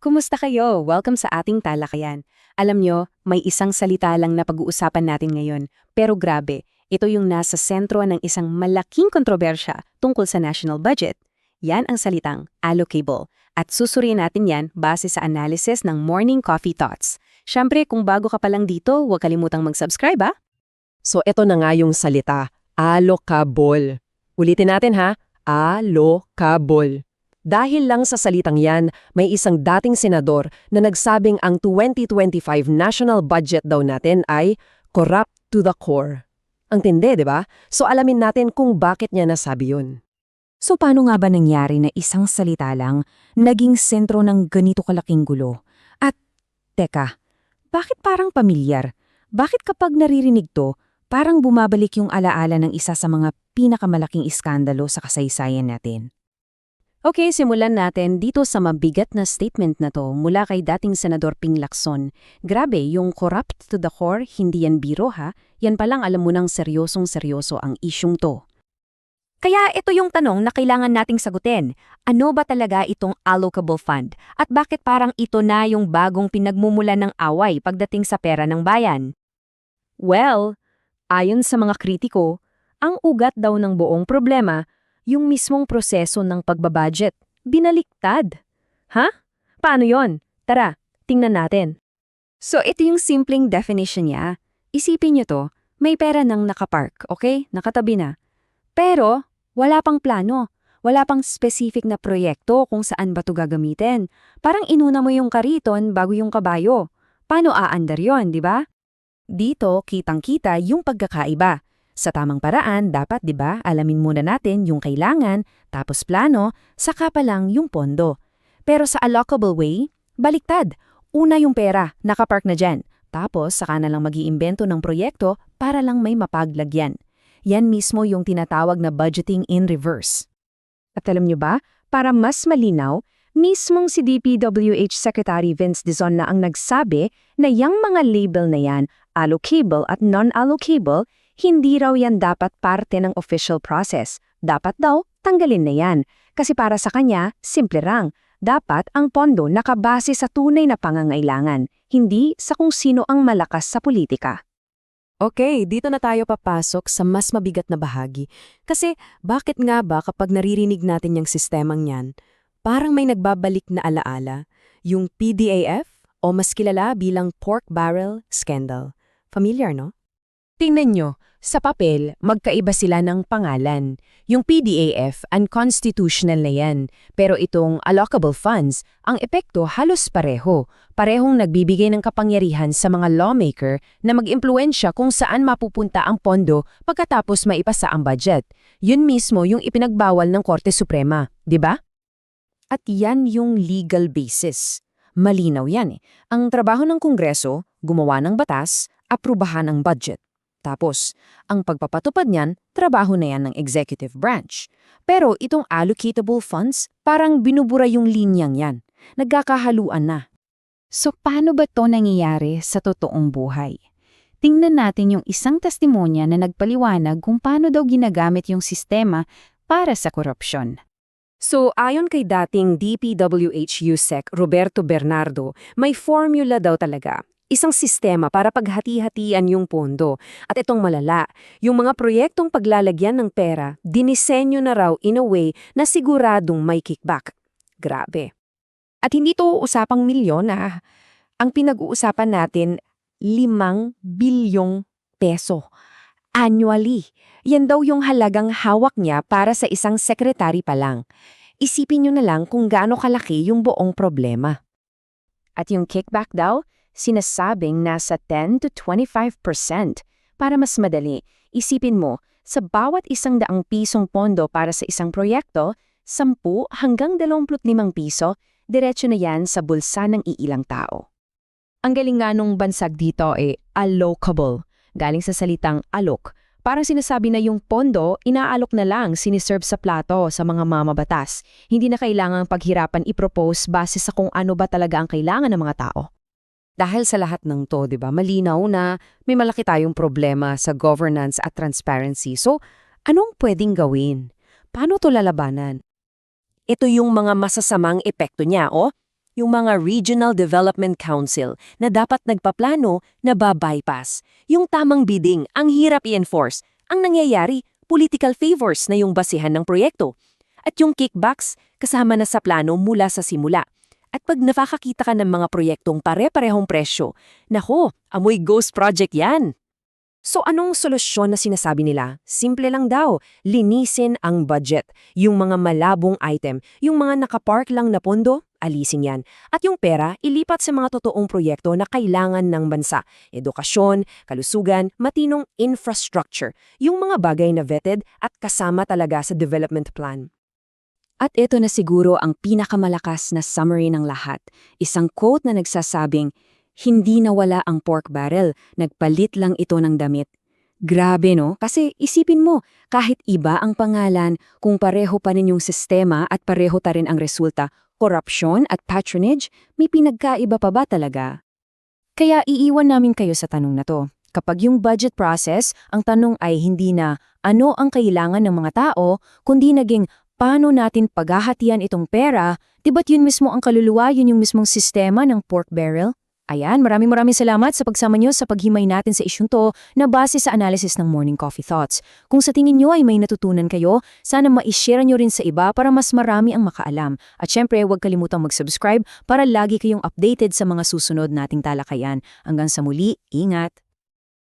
Kumusta kayo? Welcome sa ating talakayan. Alam nyo, may isang salita lang na pag-uusapan natin ngayon. Pero grabe, ito yung nasa sentro ng isang malaking kontrobersya tungkol sa national budget. Yan ang salitang allocable. At susuriin natin yan base sa analysis ng Morning Coffee Thoughts. Siyempre, kung bago ka pa lang dito, huwag kalimutang mag-subscribe ha. So ito na nga yung salita, allocable. Ulitin natin ha, allocable. Dahil lang sa salitang yan, may isang dating senador na nagsabing ang 2025 national budget daw natin ay corrupt to the core. Ang tindi, di ba? So alamin natin kung bakit niya nasabi yun. So paano nga ba nangyari na isang salita lang naging sentro ng ganito kalaking gulo? At, teka, bakit parang pamilyar? Bakit kapag naririnig to, parang bumabalik yung alaala ng isa sa mga pinakamalaking iskandalo sa kasaysayan natin? Okay, simulan natin dito sa mabigat na statement na to mula kay dating Senador Ping Lacson. Grabe, yung corrupt to the core, hindi yan biro ha. Yan palang alam mo nang seryosong-seryoso ang isyung to. Kaya ito yung tanong na kailangan nating sagutin. Ano ba talaga itong allocable fund? At bakit parang ito na yung bagong pinagmumulan ng away pagdating sa pera ng bayan? Well, ayon sa mga kritiko, ang ugat daw ng buong problema, yung mismong proseso ng pagbabudget, binaliktad. Ha? Paano yon? Tara, tingnan natin. So ito yung simpleng definition niya. Isipin niyo to, may pera nang nakapark, okay? Nakatabi na. Pero wala pang plano, wala pang specific na proyekto kung saan ba ito gagamitin. Parang inuna mo yung kariton bago yung kabayo. Paano aandar yon, di ba? Dito, kitang-kita yung pagkakaiba. Sa tamang paraan, dapat 'di ba, alamin muna natin yung kailangan, tapos plano, saka pa lang yung pondo. Pero sa allocable way, baliktad. Una yung pera, nakapark na diyan. Tapos saka na lang mag-iimbento ng proyekto para lang may mapaglagyan. Yan mismo yung tinatawag na budgeting in reverse. At alam nyo ba, para mas malinaw, mismong si DPWH Secretary Vince Dizon na ang nagsabi na yung mga label na yan, allocable at non-allocable, hindi raw yan dapat parte ng official process. Dapat daw, tanggalin na yan. Kasi para sa kanya, simple lang. Dapat ang pondo nakabase sa tunay na pangangailangan, hindi sa kung sino ang malakas sa politika. Okay, dito na tayo papasok sa mas mabigat na bahagi. Kasi bakit nga ba kapag naririnig natin yung sistemang yan, parang may nagbabalik na alaala, yung PDAF o mas kilala bilang Pork Barrel Scandal. Familiar, no? Tingnan nyo, sa papel, magkaiba sila ng pangalan. Yung PDAF, unconstitutional na yan. Pero itong allocable funds, ang epekto halos pareho. Parehong nagbibigay ng kapangyarihan sa mga lawmaker na mag-impluensya kung saan mapupunta ang pondo pagkatapos maipasa ang budget. Yun mismo yung ipinagbawal ng Korte Suprema, di ba? At yan yung legal basis. Malinaw yan eh. Ang trabaho ng Kongreso, gumawa ng batas, aprubahan ang budget. Tapos, ang pagpapatupad niyan, trabaho na yan ng executive branch. Pero itong allocatable funds, parang binubura yung linyang yan. Nagkakahaluan na. So paano ba to nangyayari sa totoong buhay? Tingnan natin yung isang testimonya na nagpaliwanag kung paano daw ginagamit yung sistema para sa korupsyon. So ayon kay dating DPWH USEC Roberto Bernardo, may formula daw talaga. Isang sistema para paghati-hatian yung pondo. At itong malala, yung mga proyektong paglalagyan ng pera, dinisenyo na raw in a way na siguradong may kickback. Grabe. At hindi to usapang milyon ah. Ang pinag-uusapan natin, 5 bilyong peso. Annually. Yan daw yung halagang hawak niya para sa isang sekretary pa lang. Isipin nyo na lang kung gaano kalaki yung buong problema. At yung kickback daw, sinasabing nasa 10 to 25%. Para mas madali, isipin mo, sa bawat 100 pisong pondo para sa isang proyekto, 10 hanggang 25 piso, diretso na yan sa bulsa ng iilang tao. Ang galing nga nung bansag dito allocable, galing sa salitang alok. Parang sinasabi na yung pondo, inaalok na lang, siniserve sa plato sa mga mamabatas. Hindi na kailangang paghirapan i-propose base sa kung ano ba talaga ang kailangan ng mga tao. Dahil sa lahat ng to, 'di ba, malinaw na may malaki tayong problema sa governance at transparency. So, anong pwedeng gawin? Paano to lalabanan? Ito yung mga masasamang epekto niya, oh. yung mga Regional Development Council na dapat nagpaplano na ba-bypass. Yung tamang bidding, ang hirap i-enforce. Ang nangyayari, political favors na yung basihan ng proyekto. At yung kickbacks, kasama na sa plano mula sa simula. At pag nakakakita ka ng mga proyektong pare-parehong presyo, nako, amoy ghost project yan. So anong solusyon na sinasabi nila? Simple lang daw, linisin ang budget. Yung mga malabong item, yung mga nakapark lang na pondo, alisin yan. At yung pera, ilipat sa mga totoong proyekto na kailangan ng bansa. Edukasyon, kalusugan, matinong infrastructure. Yung mga bagay na vetted at kasama talaga sa development plan. At ito na siguro ang pinakamalakas na summary ng lahat. Isang quote na nagsasabing, "Hindi nawala ang pork barrel, nagpalit lang ito ng damit." Grabe no? Kasi isipin mo, kahit iba ang pangalan, kung pareho pa rin yung sistema at pareho ta rin ang resulta, korupsyon at patronage, may pinagkaiba pa ba talaga? Kaya iiwan namin kayo sa tanong na to. Kapag yung budget process, ang tanong ay hindi na ano ang kailangan ng mga tao, kundi naging paano natin paghahatian itong pera, diba't yun mismo ang kaluluwa, yun yung mismong sistema ng pork barrel? Ayan, maraming salamat sa pagsama nyo sa paghimay natin sa isyong to na base sa analysis ng Morning Coffee Thoughts. Kung sa tingin nyo ay may natutunan kayo, sana ma-share nyo rin sa iba para mas marami ang makaalam. At syempre, huwag kalimutang mag-subscribe para lagi kayong updated sa mga susunod nating talakayan. Hanggang sa muli, ingat!